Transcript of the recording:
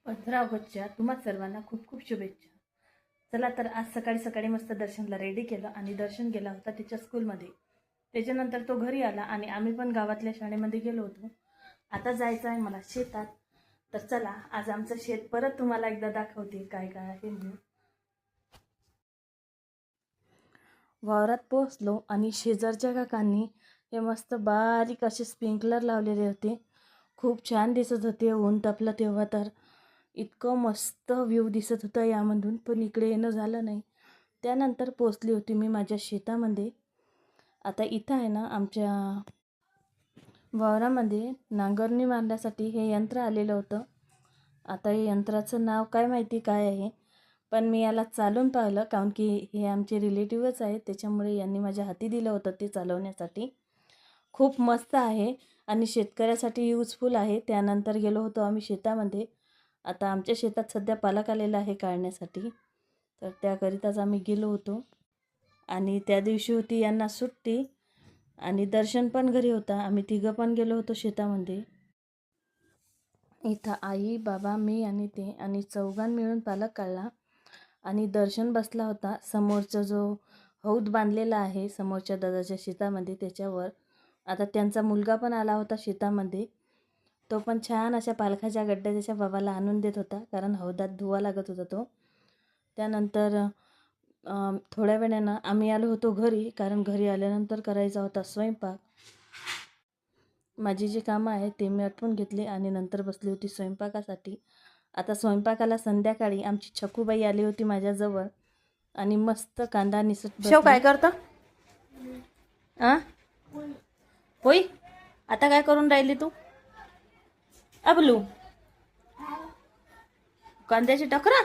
15 ऑगस्टच्या तुम्हा सर्वांना खूप खूप शुभेच्छा. चला तर आज सकाळी सकाळी मस्त दर्शनला रेडी केलं आणि दर्शन गेला होता तिच्या स्कूलमध्ये. त्याच्यानंतर तो घरी आला आणि आम्ही पण गावातल्या शाळेमध्ये गेलो होतो. आता जायचं आहे मला शेतात. तर चला आज आमचं शेत परत तुम्हाला एकदा दाखवते काय काय आहे म्हणून. वावरात पोहोचलो आणि शेजारच्या काकांनी हे मस्त बारीक असे स्प्रिंकलर लावलेले होते. खूप छान दिसत होते. ऊन तापलं तेव्हा तर इतकं मस्त व्ह्यू दिसत होता यामधून, पण इकडे येणं झालं नाही. त्यानंतर पोचली होती मी माझ्या शेतामध्ये. आता इथं आहे ना आमच्या वावरामध्ये नांगरणी मारण्यासाठी हे यंत्र आलेलं होतं. आता हे यंत्राचं नाव काय माहिती काय आहे, पण मी याला चालवून पाहिलं कारण की हे आमचे रिलेटिव्हच आहेत. त्याच्यामुळे यांनी माझ्या हाती दिलं होतं ते चालवण्यासाठी. खूप मस्त आहे आणि शेतकऱ्यासाठी यूजफुल आहे. त्यानंतर गेलो होतो आम्ही शेतामध्ये. आता आमच्या शेतात सध्या पालक आलेला आहे काढण्यासाठी, तर त्याकरिताच आम्ही गेलो होतो. आणि त्या दिवशी होती यांना सुट्टी आणि दर्शन पण घरी होता. आम्ही तिघं पण गेलो होतो शेतामध्ये. इथं आई बाबा मी आणि चौघां मिळून पालक काढला आणि दर्शन बसला होता समोरचा जो हौद बांधलेला आहे समोरच्या दादाच्या शेतामध्ये त्याच्यावर. आता त्यांचा मुलगा पण आला होता शेतामध्ये. तो पण छान अशा पालखाच्या गड्ड्या त्याच्या बाबाला आणून देत होता, कारण हौदात धुवा लागत होता तो. त्यानंतर थोड्या वेळानं आम्ही आलो होतो घरी, कारण घरी आल्यानंतर करायचा होता स्वयंपाक. माझी जी कामं आहे ते मी आटपून घेतले आणि नंतर बसली होती स्वयंपाकासाठी. आता स्वयंपाकाला संध्याकाळी आमची छकूबाई आली होती माझ्याजवळ आणि मस्त कांदा निसत बसली. काय करतं होय? आता काय करून राहिली तू अबलू? कांद्याची टकरा